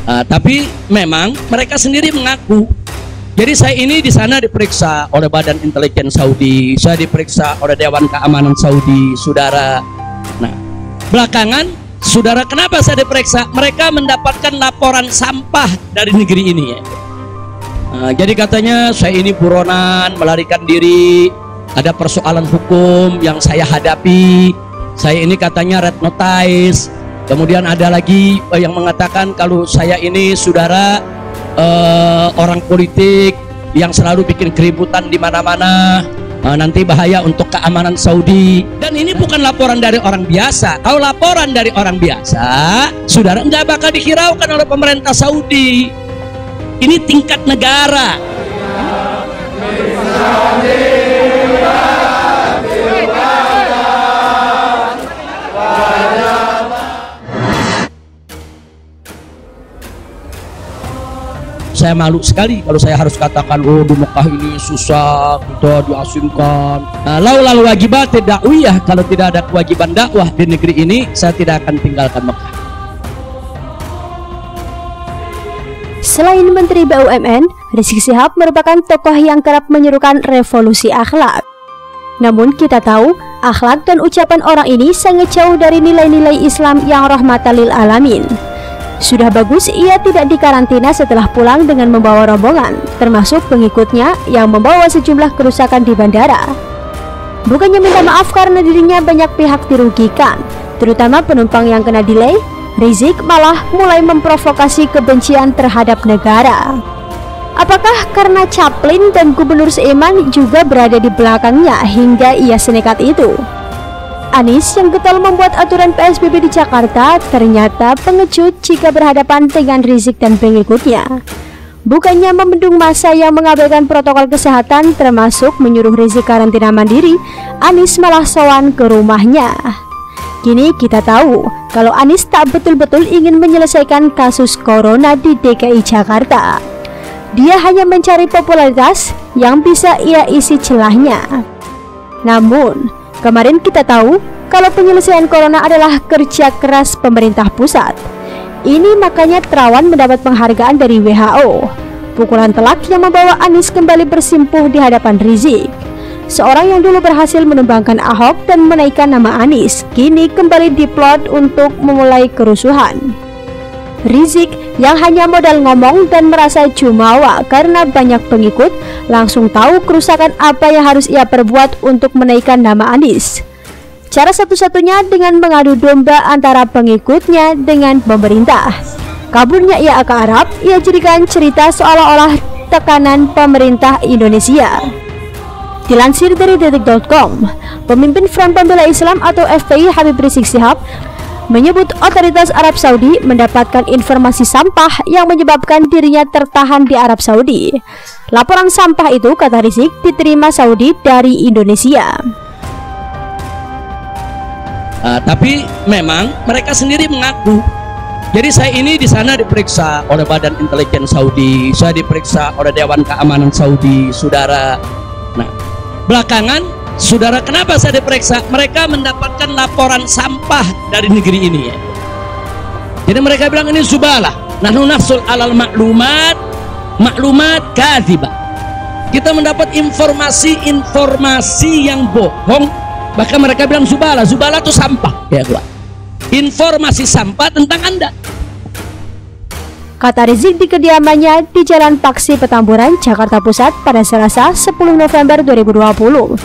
Tapi memang mereka sendiri mengaku. Jadi saya ini di sana diperiksa oleh Badan Intelijen Saudi, saya diperiksa oleh Dewan Keamanan Saudi, saudara. Nah, belakangan, saudara, kenapa saya diperiksa? Mereka mendapatkan laporan sampah dari negeri ini. Ya. Jadi katanya saya ini buronan, melarikan diri, ada persoalan hukum yang saya hadapi. Saya ini katanya red notice. Kemudian ada lagi yang mengatakan kalau saya ini, saudara, orang politik yang selalu bikin keributan di mana-mana, nanti bahaya untuk keamanan Saudi. Dan ini bukan laporan dari orang biasa. Kalau laporan dari orang biasa, saudara, nggak bakal dihiraukan oleh pemerintah Saudi. Ini tingkat negara. Saya malu sekali kalau saya harus katakan, oh di Mekah ini susah, kita diasingkan. Lalu wajibat dakwah, kalau tidak ada kewajiban dakwah di negeri ini, saya tidak akan tinggalkan Mekah. Selain Menteri BUMN, Rizik Syihab merupakan tokoh yang kerap menyerukan revolusi akhlak. Namun kita tahu, akhlak dan ucapan orang ini sangat jauh dari nilai-nilai Islam yang rahmatan lil alamin. Sudah bagus ia tidak dikarantina setelah pulang dengan membawa rombongan, termasuk pengikutnya yang membawa sejumlah kerusakan di bandara. Bukannya minta maaf karena dirinya banyak pihak dirugikan, terutama penumpang yang kena delay, Rizik malah mulai memprovokasi kebencian terhadap negara. Apakah karena Chaplin dan Gubernur seiman juga berada di belakangnya hingga ia senekat itu? Anies yang getol membuat aturan PSBB di Jakarta ternyata pengecut jika berhadapan dengan Rizik dan pengikutnya. Bukannya membendung massa yang mengabaikan protokol kesehatan termasuk menyuruh Rizik karantina mandiri, Anies malah sowan ke rumahnya. Kini kita tahu kalau Anies tak betul-betul ingin menyelesaikan kasus corona di DKI Jakarta. Dia hanya mencari popularitas yang bisa ia isi celahnya. Namun, kemarin kita tahu kalau penyelesaian corona adalah kerja keras pemerintah pusat. Ini makanya Terawan mendapat penghargaan dari WHO. Pukulan telak yang membawa Anies kembali bersimpuh di hadapan Rizik. Seorang yang dulu berhasil menumbangkan Ahok dan menaikkan nama Anies, kini kembali diplot untuk memulai kerusuhan. Rizik yang hanya modal ngomong dan merasa jumawa karena banyak pengikut, langsung tahu kerusakan apa yang harus ia perbuat untuk menaikkan nama Anies. Cara satu-satunya dengan mengadu domba antara pengikutnya dengan pemerintah. Kaburnya ia ke Arab, ia jadikan cerita seolah-olah tekanan pemerintah Indonesia. Dilansir dari detik.com, pemimpin Front Pembela Islam atau FPI Habib Rizik Syihab menyebut otoritas Arab Saudi mendapatkan informasi sampah yang menyebabkan dirinya tertahan di Arab Saudi. Laporan sampah itu, kata Rizik, diterima Saudi dari Indonesia. Tapi memang mereka sendiri mengaku. Jadi saya ini di sana diperiksa oleh Badan Intelijen Saudi, saya diperiksa oleh Dewan Keamanan Saudi, saudara. Nah, belakangan, saudara, kenapa saya diperiksa? Mereka mendapatkan laporan sampah dari negeri ini. Ya. Jadi mereka bilang ini zubalah. Nahnu nahsul alal maklumat kadhibah. Kita mendapat informasi yang bohong. Bahkan mereka bilang zubalah itu sampah. Ya, informasi sampah tentang Anda. Kata Rizik di kediamannya di Jalan Paksi Petamburan, Jakarta Pusat pada Selasa 10 November 2020.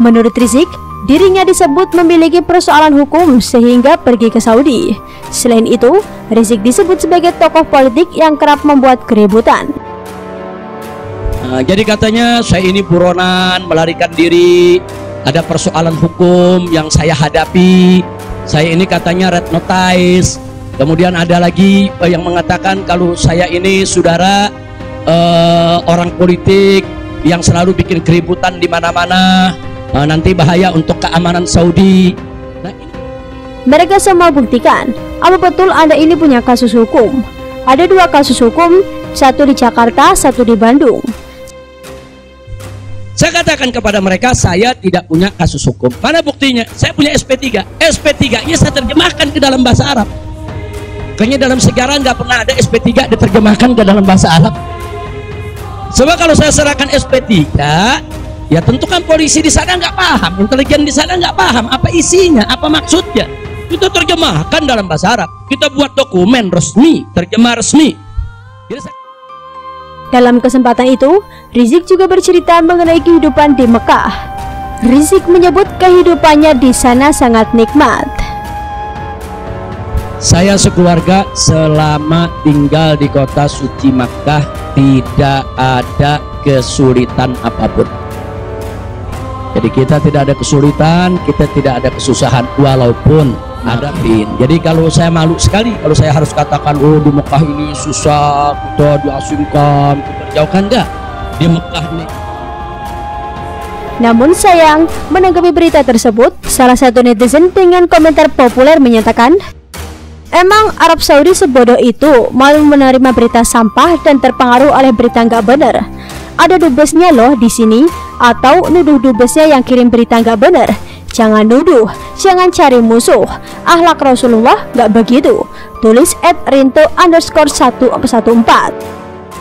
Menurut Rizik, dirinya disebut memiliki persoalan hukum sehingga pergi ke Saudi. Selain itu, Rizik disebut sebagai tokoh politik yang kerap membuat keributan. Jadi katanya saya ini buronan, melarikan diri, ada persoalan hukum yang saya hadapi. Saya ini katanya red notice. Kemudian ada lagi yang mengatakan kalau saya ini, saudara, orang politik yang selalu bikin keributan di mana-mana, nanti bahaya untuk keamanan Saudi. Nah, mereka semua buktikan, apa betul Anda ini punya kasus hukum? Ada 2 kasus hukum, satu di Jakarta, satu di Bandung. Saya katakan kepada mereka, saya tidak punya kasus hukum. Mana buktinya? Saya punya SP3. SP3-nya saya terjemahkan ke dalam bahasa Arab. Makanya dalam sejarah nggak pernah ada SP3 diterjemahkan ke dalam bahasa Arab. Sebab kalau saya serahkan SP3, ya tentu kan polisi di sana nggak paham, intelijen di sana nggak paham apa isinya, apa maksudnya. Kita terjemahkan dalam bahasa Arab. Kita buat dokumen resmi, terjemah resmi. Dalam kesempatan itu, Rizik juga bercerita mengenai kehidupan di Mekah. Rizik menyebut kehidupannya di sana sangat nikmat. Saya sekeluarga selama tinggal di kota suci Makkah tidak ada kesulitan apapun. Jadi kita tidak ada kesulitan, kita tidak ada kesusahan walaupun ada pin. Jadi kalau saya malu sekali kalau saya harus katakan, oh di Mekah ini susah, kita diasingkan, kita dijauhkan. Enggak, di Mekah ini. Namun sayang, menanggapi berita tersebut, salah satu netizen dengan komentar populer menyatakan, emang Arab Saudi sebodoh itu mau menerima berita sampah dan terpengaruh oleh berita nggak benar? Ada dubesnya loh di sini, atau nuduh dubesnya yang kirim berita nggak benar? Jangan nuduh, jangan cari musuh. Akhlak Rasulullah nggak begitu. Tulis @rinto_114.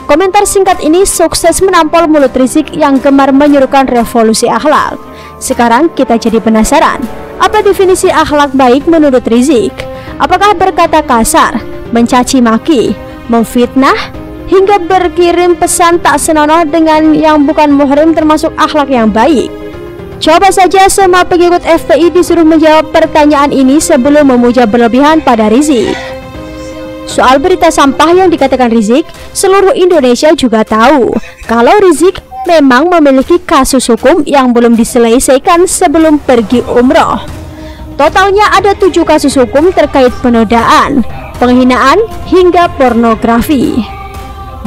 Komentar singkat ini sukses menampol mulut Rizik yang gemar menyerukan revolusi akhlak. Sekarang kita jadi penasaran, apa definisi akhlak baik menurut Rizik? Apakah berkata kasar, mencaci maki, memfitnah, hingga berkirim pesan tak senonoh dengan yang bukan muhrim termasuk akhlak yang baik? Coba saja semua pengikut FPI disuruh menjawab pertanyaan ini sebelum memuja berlebihan pada Rizik. Soal berita sampah yang dikatakan Rizik, seluruh Indonesia juga tahu kalau Rizik memang memiliki kasus hukum yang belum diselesaikan sebelum pergi umroh. Totalnya ada 7 kasus hukum terkait penodaan, penghinaan, hingga pornografi.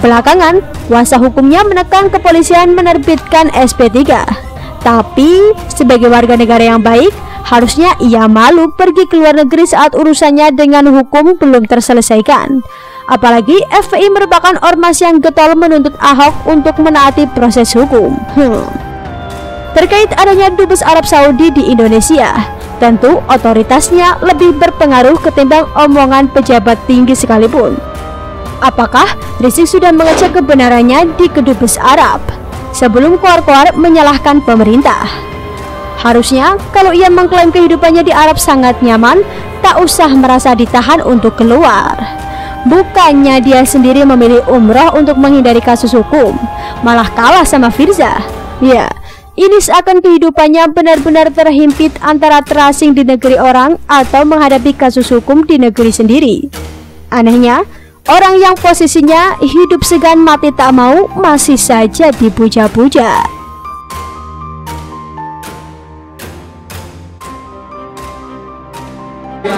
Belakangan, kuasa hukumnya menekan kepolisian menerbitkan SP3. Tapi, sebagai warga negara yang baik, harusnya ia malu pergi ke luar negeri saat urusannya dengan hukum belum terselesaikan. Apalagi FPI merupakan ormas yang getol menuntut Ahok untuk menaati proses hukum. Terkait adanya dubes Arab Saudi di Indonesia, tentu otoritasnya lebih berpengaruh ketimbang omongan pejabat tinggi sekalipun. Apakah Rizik sudah mengecek kebenarannya di kedubes Arab sebelum keluar-keluar menyalahkan pemerintah? Harusnya kalau ia mengklaim kehidupannya di Arab sangat nyaman, tak usah merasa ditahan untuk keluar. Bukannya dia sendiri memilih umroh untuk menghindari kasus hukum, malah kalah sama Firza. Ya, ini seakan kehidupannya benar-benar terhimpit antara terasing di negeri orang atau menghadapi kasus hukum di negeri sendiri. Anehnya, orang yang posisinya hidup segan mati tak mau masih saja dipuja-puja. Ya,